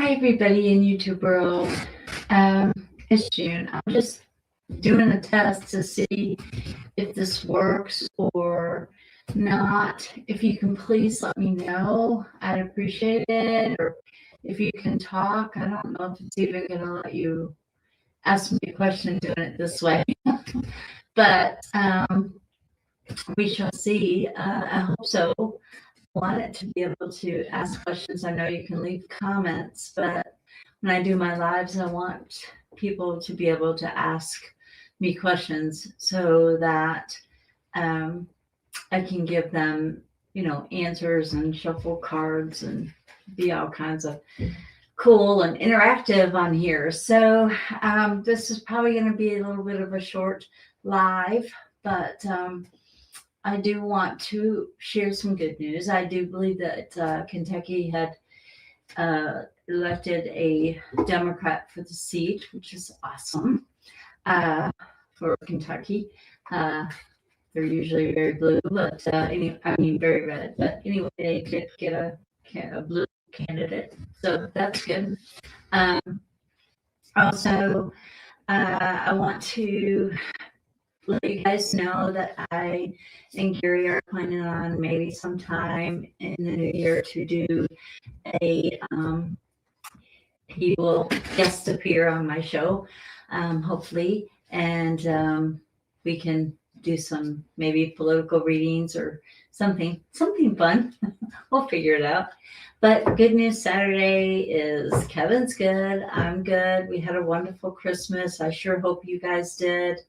Hi, everybody in YouTube world. It's June. I'm just doing a test to see if this works or not. If you can please let me know, I'd appreciate it. Or if you can talk, I don't know if it's even going to let you ask me a question doing it this way. But we shall see. I hope so. Want it to be able to ask questions. I know you can leave comments, but when I do my lives, I want people to be able to ask me questions so that I can give them, answers and shuffle cards and be all kinds of cool and interactive on here. So this is probably going to be a little bit of a short live, but I do want to share some good news. I do believe that Kentucky had elected a Democrat for the seat, which is awesome for Kentucky. They're usually very blue, but very red. But anyway, they did get a blue candidate, so that's good. Also, I want to let you guys know that I and Gary are planning on maybe sometime in the new year to do he will guest appear on my show, hopefully, and we can do some maybe political readings or something fun. We'll figure it out. But good news Saturday is Kevin's good. I'm good. We had a wonderful Christmas. I sure hope you guys did.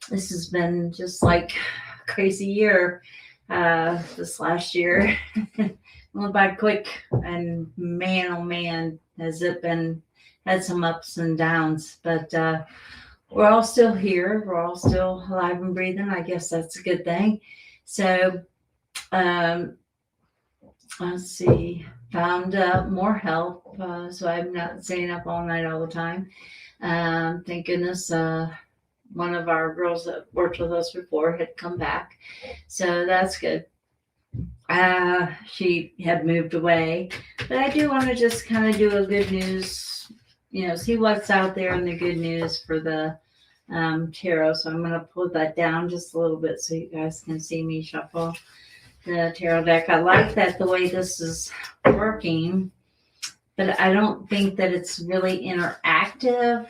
This has been just like a crazy year. This last year went by quick, and man, oh man, has it had some ups and downs, but we're all still here. We're all still alive and breathing. I guess that's a good thing. So, let's see, found more help. So I'm not staying up all night all the time. Thank goodness, one of our girls that worked with us before had come back. So that's good. She had moved away, but I do want to just kind of do a good news, see what's out there in the good news for the tarot. So I'm going to pull that down just a little bit so you guys can see me shuffle the tarot deck. I like that the way this is working, but I don't think that it's really interactive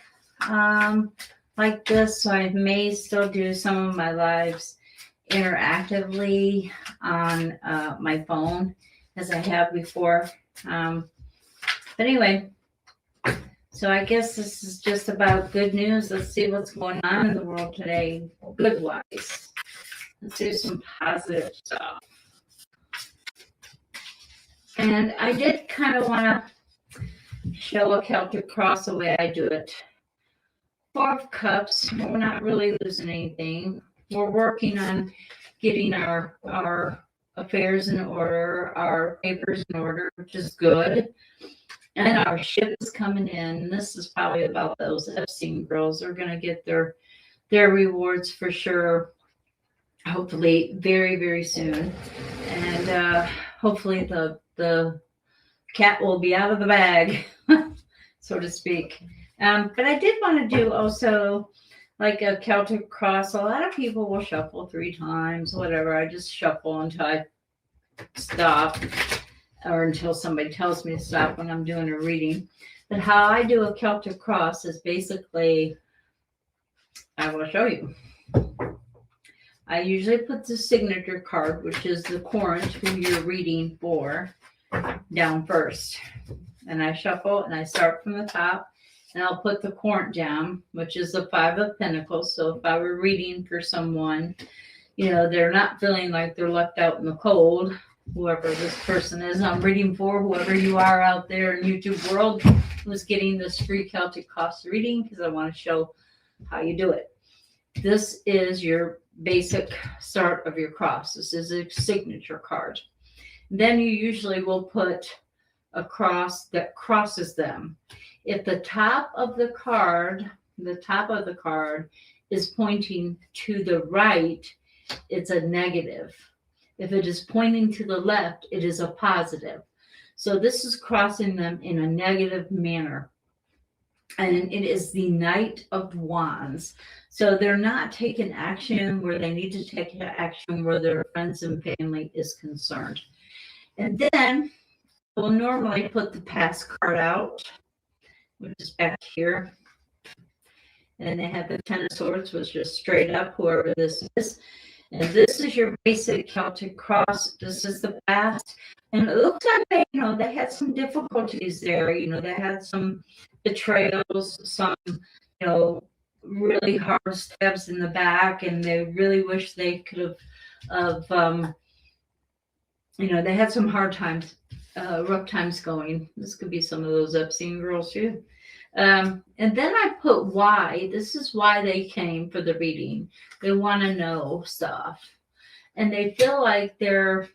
like this. So I may still do some of my lives interactively on my phone as I have before. But anyway, so I guess this is just about good news. Let's see what's going on in the world today, good wise. Let's do some positive stuff. And I did kind of want to show a Celtic cross the way I do it. 4 of Cups, we're not really losing anything. We're working on getting our affairs in order, our papers in order, which is good. And our ship is coming in. This is probably about those Epstein girls. They're going to get their rewards for sure, hopefully very, very soon. And hopefully the cat will be out of the bag, so to speak. But I did want to do also like a Celtic cross. A lot of people will shuffle 3 times, whatever. I just shuffle until I stop or until somebody tells me to stop when I'm doing a reading. But how I do a Celtic cross is basically, I will show you. I usually put the signature card, which is the current who you're reading for, down first. And I shuffle and I start from the top. And I'll put the current down, which is the 5 of Pentacles. So if I were reading for someone, they're not feeling like they're left out in the cold, whoever this person is I'm reading for, whoever you are out there in YouTube world who's getting this free Celtic cross reading, because I want to show how you do it. This is your basic start of your cross. This is a signature card. Then you usually will put a cross that crosses them. If the top of the card is pointing to the right, it's a negative. If it is pointing to the left, it is a positive. So this is crossing them in a negative manner. And it is the Knight of Wands. So they're not taking action where they need to take action where their friends and family is concerned. And then we'll normally put the past card out, which is back here. And they have the Ten of Swords, which is straight up, whoever this is. And this is your basic Celtic cross. This is the past. And it looks like they had some difficulties there. They had some betrayals, some, really hard stabs in the back, and they really wish they could have, they had some hard times, rough times going. This could be some of those Epstein girls too. And then I put why. This is why they came for the reading. They want to know stuff. And they feel like they're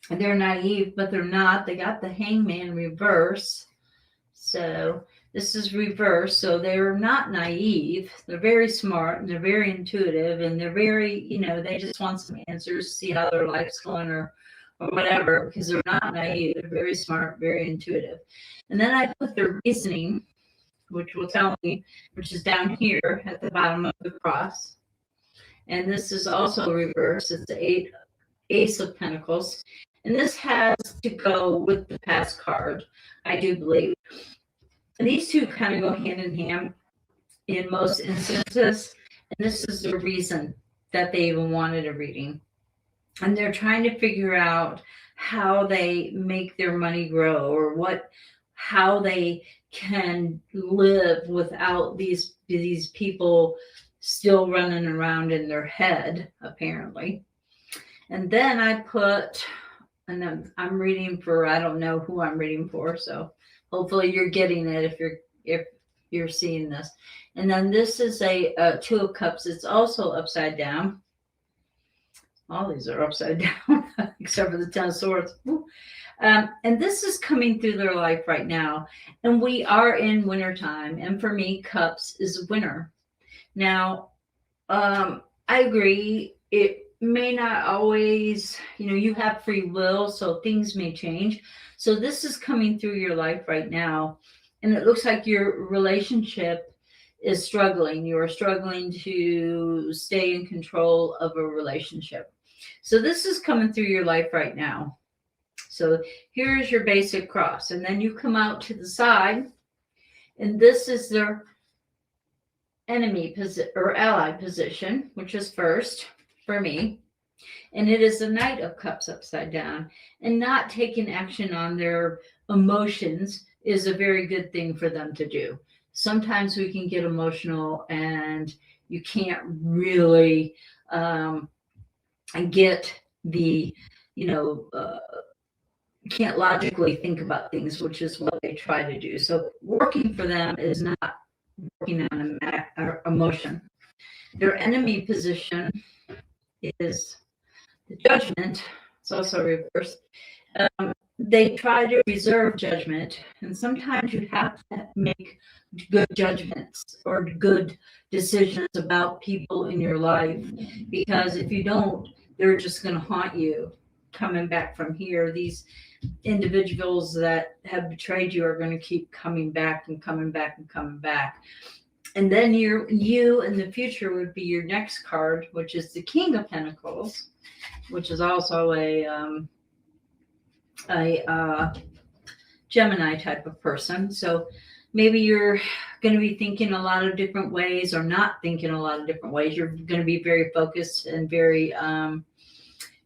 naive, but they're not. They got the Hangman reverse. So this is reverse. So they're not naive. They're very smart and they're very intuitive and they're very, they just want some answers, see how their life's going or whatever, because they're not naive. They're very smart, very intuitive. And then I put their reasoning, which will tell me, which is down here at the bottom of the cross. And this is also reverse. It's the Ace of Pentacles. And this has to go with the past card, I do believe. And these two kind of go hand in hand in most instances. And this is the reason that they even wanted a reading. And they're trying to figure out how they make their money grow or how they can live without these people still running around in their head, apparently. And then I put, and I'm reading for, I don't know who I'm reading for, so hopefully you're getting it if you're seeing this. And then this is a Two of Cups. It's also upside down. All these are upside down, except for the Ten of Swords. And this is coming through their life right now. And we are in wintertime. And for me, Cups is winter. Now, I agree. It may not always, you have free will, so things may change. So this is coming through your life right now. And it looks like your relationship is struggling. You are struggling to stay in control of a relationship. So this is coming through your life right now. So here's your basic cross. And then you come out to the side. And this is their enemy position or ally position, which is first for me. And it is the Knight of Cups upside down. And not taking action on their emotions is a very good thing for them to do. Sometimes we can get emotional and you can't really get the, can't logically think about things, which is what they try to do. So working for them is not working on an emotion. Their enemy position is the Judgment. It's also reversed. They try to reserve judgment, and sometimes you have to make good judgments or good decisions about people in your life, because if you don't, they're just going to haunt you coming back from here. These individuals that have betrayed you are going to keep coming back and coming back and coming back. And then you in the future would be your next card, which is the King of Pentacles, which is also a Gemini type of person. So maybe you're going to be thinking a lot of different ways or not thinking a lot of different ways. You're going to be very focused and very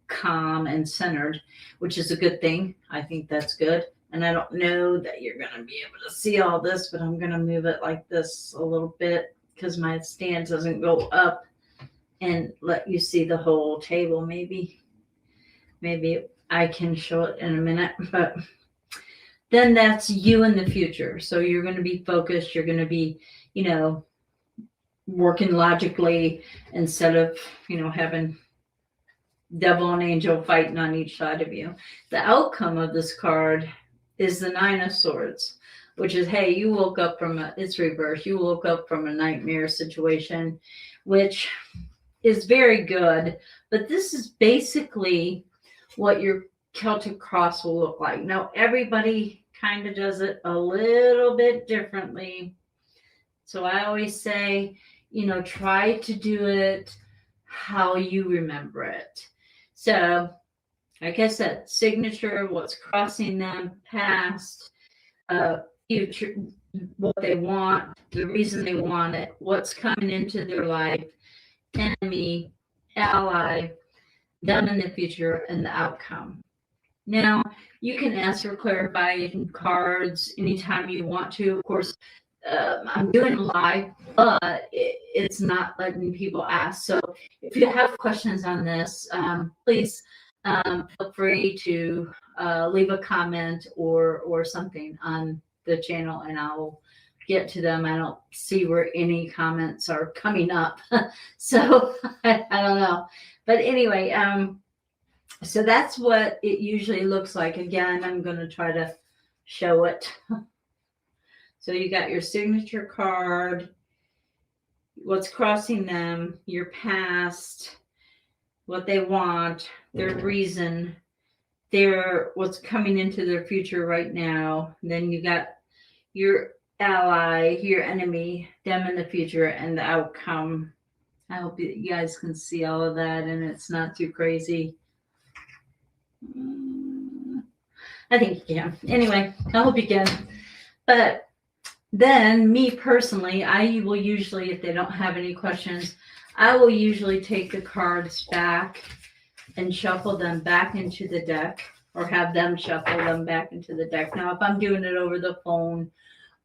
calm and centered, which is a good thing. I think that's good. And I don't know that you're going to be able to see all this, but I'm going to move it like this a little bit because my stand doesn't go up and let you see the whole table. Maybe I can show it in a minute, but then that's you in the future. So you're going to be focused. You're going to be, working logically instead of, having devil and angel fighting on each side of you. The outcome of this card is the Nine of Swords, which is, hey, you woke up from it's reverse. You woke up from a nightmare situation, which is very good. But this is basically what your Celtic cross will look like. Now, everybody kind of does it a little bit differently. So I always say, try to do it how you remember it. So, like I said, signature, what's crossing them, past, future, what they want, the reason they want it, what's coming into their life, enemy, ally, them in the future, and the outcome. Now, you can ask or clarify in cards anytime you want to. Of course, I'm doing live, but it's not letting people ask. So if you have questions on this, please feel free to leave a comment or something on the channel, and I'll get to them. I don't see where any comments are coming up, so I don't know. But anyway, so that's what it usually looks like. Again, I'm going to try to show it. So you got your signature card, what's crossing them, your past, what they want, their reason, what's coming into their future right now. And then you got your ally, your enemy, them in the future, and the outcome. I hope you guys can see all of that and it's not too crazy. I think you can. Anyway, I hope you can. But then me personally, I will usually, if they don't have any questions, I will usually take the cards back and shuffle them back into the deck, or have them shuffle them back into the deck. Now, if I'm doing it over the phone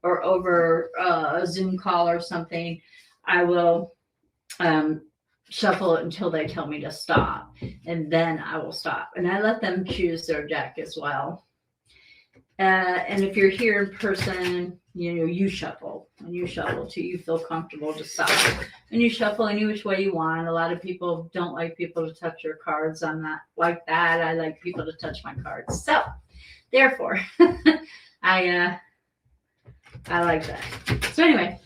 or over a Zoom call or something, I will shuffle it until they tell me to stop, and then I will stop. And I let them choose their deck as well. And if you're here in person, you shuffle, and you shuffle till you feel comfortable to stop. And you shuffle any which way you want. A lot of people don't like people to touch your cards. I'm not like that. I like people to touch my cards. So, therefore, I like that. So anyway,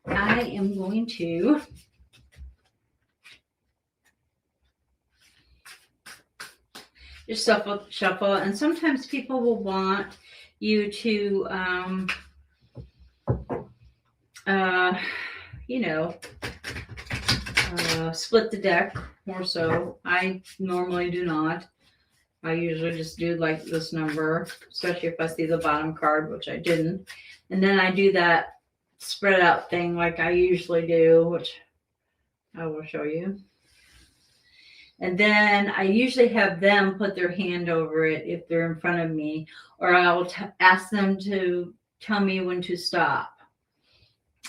I am going to just shuffle, and sometimes people will want you to, split the deck more so. I normally do not. I usually just do like this number, especially if I see the bottom card, which I didn't. And then I do that spread out thing like I usually do, which I will show you. And then I usually have them put their hand over it if they're in front of me, or I will ask them to tell me when to stop.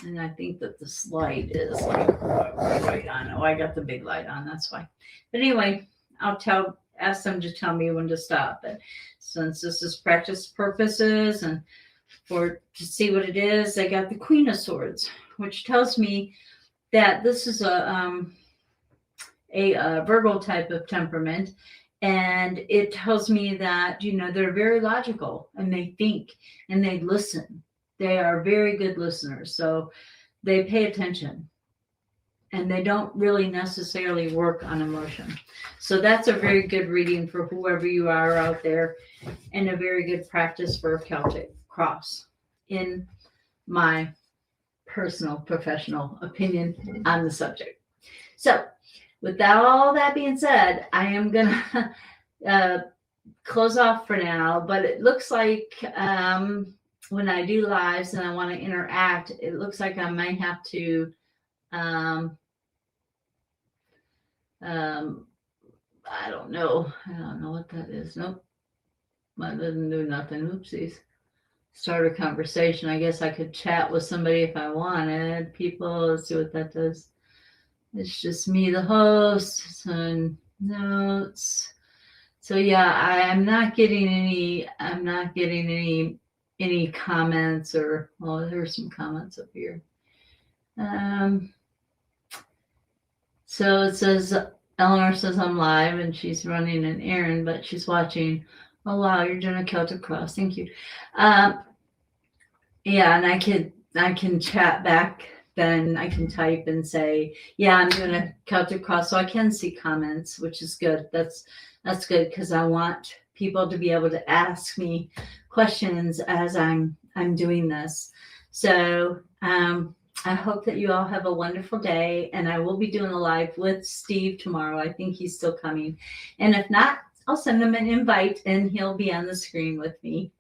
And I think that this light is like right on. Oh, I got the big light on, that's why. But anyway, ask them to tell me when to stop. But since this is practice purposes and to see what it is, I got the Queen of Swords, which tells me that this is a Virgo type of temperament, and it tells me that they're very logical, and they think and they listen. They are very good listeners, so they pay attention, and they don't really necessarily work on emotion. So that's a very good reading for whoever you are out there, and a very good practice for a Celtic cross, in my personal professional opinion on the subject. So with all that being said, I am going to close off for now, but it looks like when I do lives and I want to interact, it looks like I might have to, I don't know what that is. Nope. That doesn't do nothing. Oopsies. Start a conversation. I guess I could chat with somebody if I wanted. People, let's see what that does. It's just me, the host, and notes. So yeah, I'm not getting any comments, or there's some comments up here. So it says, Eleanor says I'm live and she's running an errand, but she's watching. Oh wow, you're doing a Celtic cross. Thank you. Yeah, and I can chat back. Then I can type and say, yeah, I'm doing a Celtic cross, so I can see comments, which is good. That's That's good because I want people to be able to ask me questions as I'm doing this. So I hope that you all have a wonderful day, and I will be doing a live with Steve tomorrow. I think he's still coming, and if not, I'll send him an invite, and he'll be on the screen with me.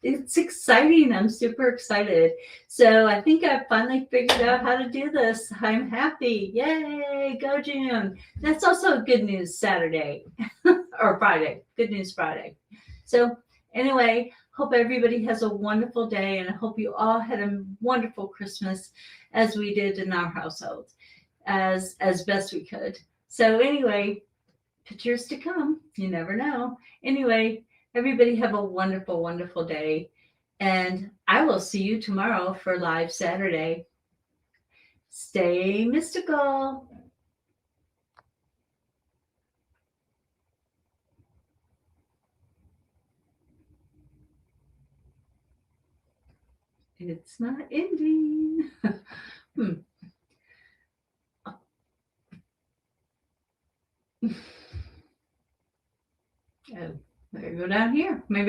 It's exciting. I'm super excited. So I think I finally figured out how to do this. I'm happy. Yay, go June. That's also good news Saturday or Friday. Good news Friday. So anyway, hope everybody has a wonderful day, and I hope you all had a wonderful Christmas as we did in our household, as best we could. So anyway, pictures to come. You never know. Anyway, everybody have a wonderful, wonderful day. And I will see you tomorrow for Live Saturday. Stay mystical. It's not ending. Oh, better go down here. Maybe